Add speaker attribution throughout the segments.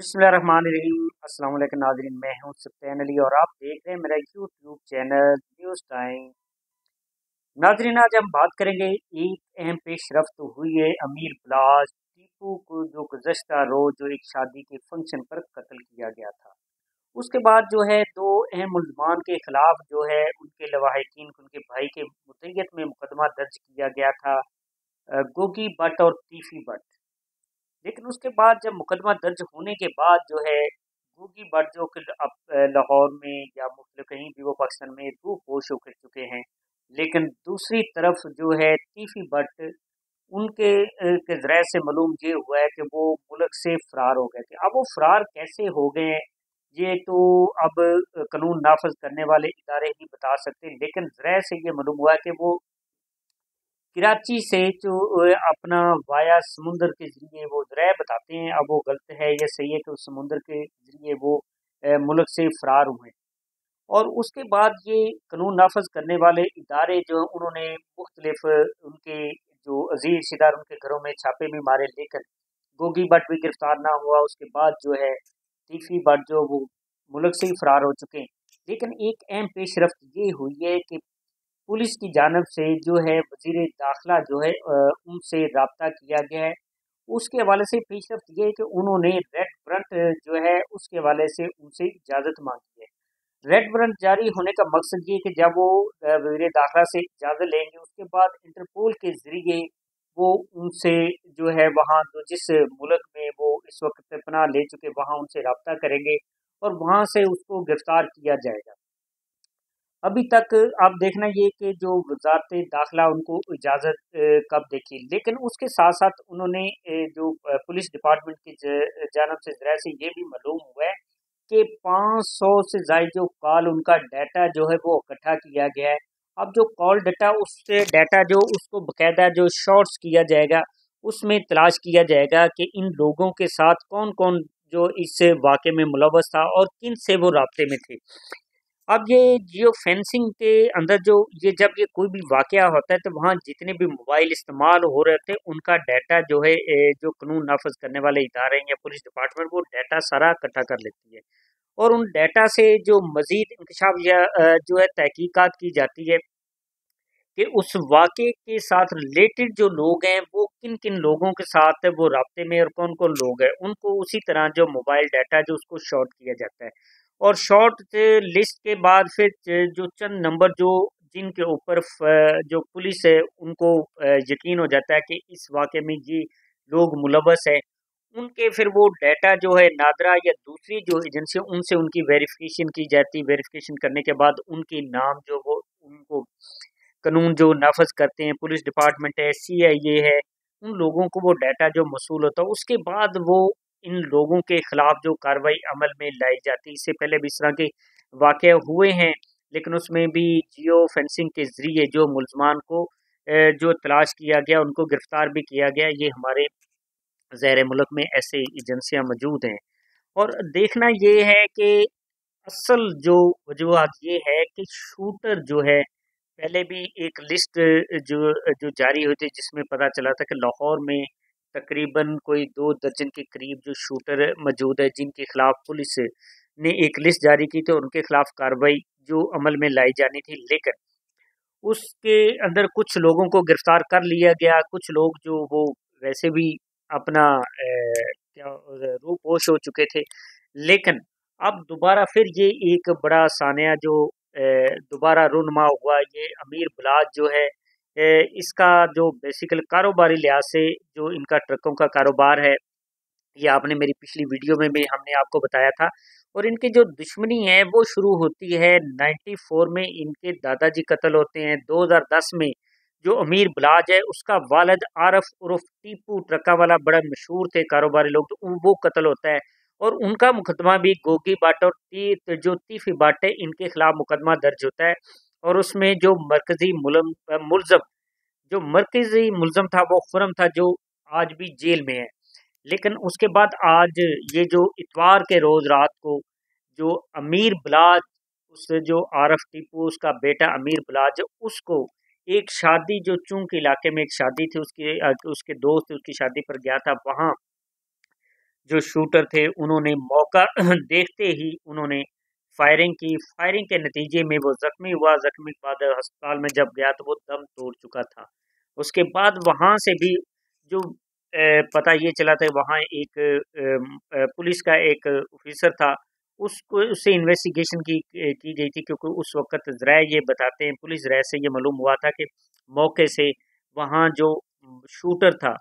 Speaker 1: बिस्मिल्लाहिर्रहमानिर्रहीम। अस्सलाम वालेकुम नाज़रीन, मैं हूं सफ़्तान अली और आप देख रहे हैं मेरा यूट्यूब चैनल न्यूज़ टाइम। नाज़रीन, आज हम बात करेंगे एक अहम पेशरफ्त हुई है अमीर ब्लास्ट टीपू को, जो गुज़श्ता रोज़ जो एक शादी के फंक्शन पर कत्ल किया गया था। उसके बाद जो है दो अहम मुल्ज़मान के खिलाफ जो है उनके लवाहिकीन, उनके भाई के मुतय्यत में मुकदमा दर्ज किया गया था, गोगी भट्ट और तीफी भट्ट। लेकिन उसके बाद जब मुकदमा दर्ज होने के बाद जो है गोगी भट्ट जो कि अब लाहौर में या मुख्तलिफ कहीं भी वो पाकिस्तान में रूपोश हो चुके हैं, लेकिन दूसरी तरफ जो है तीफी भट्ट उनके के ज़रिए से मालूम ये हुआ है कि वो मुल्क से फ़रार हो गए थे। अब वो फ़रार कैसे हो गए हैं, ये तो अब कानून नाफज करने वाले इदारे ही बता सकते हैं, लेकिन ज़रिए से ये मालूम हुआ है कि वो कराची से जो अपना वाया समुंदर के ज़रिए वो ज़राए बताते हैं, अब वो गलत है या सही है कि उस समुंदर के ज़रिए वो मुल्क से फ़रार हुए। और उसके बाद ये कानून नाफज करने वाले इदारे जो हैं उन्होंने मुख्तलिफ उनके जो अजीज रिश्तेदार उनके घरों में छापे भी मारे, लेकिन गोगी भट्ट भी गिरफ्तार ना हुआ। उसके बाद जो है तीफी भट्ट जो वो मुल्क से ही फ़रार हो चुके हैं। लेकिन एक अहम पेशरफ्त ये हुई है कि पुलिस की जानब से जो है वज़ीर दाखिला जो है उनसे रब्ता किया गया है। उसके हवाले से पेशरफ्त ये है कि उन्होंने रेड वारंट जो है उसके हवाले से उनसे इजाज़त मांगी है। रेड वारंट जारी होने का मकसद ये है कि जब वो वज़ीर दाखिला से इजाज़त लेंगे, उसके बाद इंटरपोल के ज़रिए वो उनसे जो है वहाँ जो जिस मुल्क में वो इस वक्त पनाह ले चुके वहाँ उनसे रब्ता करेंगे और वहाँ से उसको गिरफ्तार किया जाएगा। अभी तक आप देखना ये कि जो वज़ारत दाखिला उनको इजाज़त कब देगी, लेकिन उसके साथ-साथ उन्होंने जो पुलिस डिपार्टमेंट की जानब से ज़रिए से ये भी मालूम हुआ है कि 500 से ज़ायद जो कॉल उनका डाटा जो है वो इकट्ठा किया गया है। अब जो कॉल डाटा उससे डाटा जो उसको बाकायदा जो शॉर्ट्स किया जाएगा, उसमें तलाश किया जाएगा कि इन लोगों के साथ कौन-कौन जो इस वाक़े में मुलव्वस था और किन से वो राब्ते में थे। अब ये जियो फेंसिंग के अंदर जो जब ये कोई भी वाक़या होता है तो वहाँ जितने भी मोबाइल इस्तेमाल हो रहे थे उनका डाटा जो है जो कानून नाफ़ज़ करने वाले इदारे हैं या पुलिस डिपार्टमेंट वो डाटा सारा इकट्ठा कर लेती है और उन डाटा से जो मज़ीद इंकशाफ या जो है तहकीकात की जाती है कि उस वाक़े के साथ रिलेटेड जो लोग हैं वो किन-किन लोगों के साथ है वो राब्ते में और कौन-कौन लोग हैं, उनको उसी तरह जो मोबाइल डाटा जो उसको शॉर्ट किया जाता है। और शॉर्ट लिस्ट के बाद फिर जो चंद नंबर जो जिनके ऊपर जो पुलिस है उनको यकीन हो जाता है कि इस वाक़े में ये लोग मुलव्वस हैं, उनके फिर वो डाटा जो है नादरा या दूसरी जो एजेंसी उनसे उनकी वेरिफ़िकेशन की जाती है। वेरिफ़िकेशन करने के बाद उनके नाम जो वो उनको कानून जो नाफज करते हैं पुलिस डिपार्टमेंट है, सीआईए है, उन लोगों को वो डाटा जो मसूल होता है उसके बाद वो इन लोगों के खिलाफ जो कार्रवाई अमल में लाई जाती है। इससे पहले भी इस तरह के वाक़ये हुए हैं, लेकिन उसमें भी जियो फेंसिंग के ज़रिए जो मुल्ज़मान को जो तलाश किया गया, उनको गिरफ्तार भी किया गया। ये हमारे ज़हर मुल्क में ऐसे एजेंसियाँ मौजूद हैं और देखना ये है कि असल जो वजूहात ये है कि शूटर जो है पहले भी एक लिस्ट जो जो जारी हुई थी जिसमें पता चला था कि लाहौर में तकरीबन कोई 2 दर्जन के करीब जो शूटर मौजूद है जिनके खिलाफ पुलिस ने एक लिस्ट जारी की थी और उनके खिलाफ कार्रवाई जो अमल में लाई जानी थी, लेकिन उसके अंदर कुछ लोगों को गिरफ्तार कर लिया गया। कुछ लोग जो वो वैसे भी अपना क्या रूपोश हो चुके थे, लेकिन अब दोबारा फिर ये एक बड़ा सानिया जो दोबारा रूनुमा हुआ, ये अमीर बिलाल जो है इसका जो बेसिकल कारोबारी लिहाज से जो इनका ट्रकों का कारोबार है, ये आपने मेरी पिछली वीडियो में भी हमने आपको बताया था। और इनकी जो दुश्मनी है वो शुरू होती है 94 में, इनके दादाजी कत्ल होते हैं। 2010 में जो अमीर बिलाज है उसका वालिद आरफ उर्फ टीपू ट्रका वाला बड़ा मशहूर थे कारोबारी लोग, तो वो कत्ल होता है और उनका मुकदमा भी गोगी भट्ट और जो तीफी भट्ट है इनके खिलाफ मुकदमा दर्ज होता है। और उसमें जो मुलजम जो मरकजी मुलजम था वो खुरम था, जो आज भी जेल में है। लेकिन उसके बाद आज ये जो इतवार के रोज़ रात को जो अमीर बिलाज उस जो आरफ टीपू उसका बेटा अमीर बिलाज उसको एक शादी जो चूंक इलाके में एक शादी थी उसके उसके दोस्त उसकी शादी पर गया था, वहाँ जो शूटर थे उन्होंने मौका देखते ही उन्होंने फायरिंग की। फायरिंग के नतीजे में वो जख्मी हुआ। जख्मी के बाद अस्पताल में जब गया तो वो दम तोड़ चुका था। उसके बाद वहाँ से भी जो पता ये चला था, वहाँ एक पुलिस का एक ऑफिसर था, उसको उससे इन्वेस्टिगेशन की गई थी, क्योंकि उस वक्त ज़राए ये बताते हैं, पुलिस ज़राए से ये मालूम हुआ था कि मौके से वहाँ जो शूटर था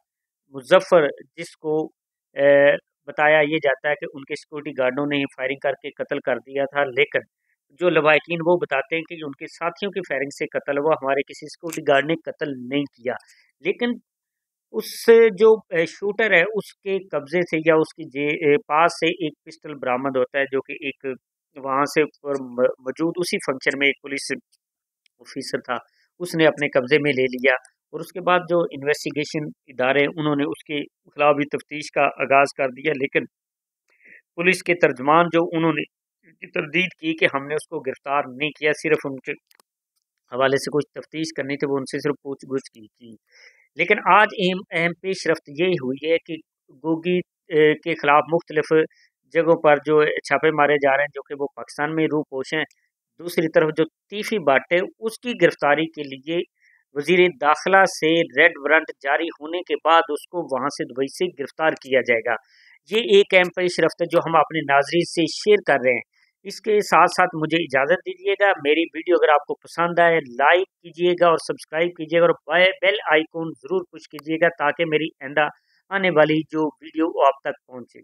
Speaker 1: मुजफ्फर, जिसको बताया ये जाता है कि उनके सिक्योरिटी गार्डों ने ही फायरिंग करके कत्ल कर दिया था, लेकिन जो लवाहिकीन वो बताते हैं कि उनके साथियों की फायरिंग से कत्ल हुआ, हमारे किसी सिक्योरिटी गार्ड ने कत्ल नहीं किया। लेकिन उस जो शूटर है उसके कब्जे से या उसकी पास से एक पिस्टल बरामद होता है, जो कि एक वहाँ से मौजूद उसी फंक्शन में एक पुलिस ऑफिसर था, उसने अपने कब्जे में ले लिया। और उसके बाद जो इन्वेस्टिगेशन इदारे उन्होंने उसके खिलाफ भी तफ्तीश का आगाज़ कर दिया, लेकिन पुलिस के तर्जमान जो उन्होंने तरदीद की कि हमने उसको गिरफ्तार नहीं किया, सिर्फ उनके हवाले से कुछ तफ्तीश करनी थी, वो उनसे सिर्फ पूछ गुछ की। लेकिन आज अहम अहम पेशरफ्त ये हुई है कि गोगी के खिलाफ मुख्तलिफ जगहों पर जो छापे मारे जा रहे हैं, जो कि वो पाकिस्तान में रूपोश हैं। दूसरी तरफ जो तीफी भट्ट है उसकी गिरफ्तारी के लिए वजीर दाखिला से रेड वारंट जारी होने के बाद उसको वहाँ से दुबई से गिरफ्तार किया जाएगा। ये एक अहम पेशरफ्त है जो हम अपने नाजरीन से शेयर कर रहे हैं। इसके साथ साथ मुझे इजाज़त दीजिएगा। मेरी वीडियो अगर आपको पसंद आए लाइक कीजिएगा और सब्सक्राइब कीजिएगा और बेल आइकॉन ज़रूर पुश कीजिएगा, ताकि मेरी आइंदा आने वाली जो वीडियो आप तक पहुँचे।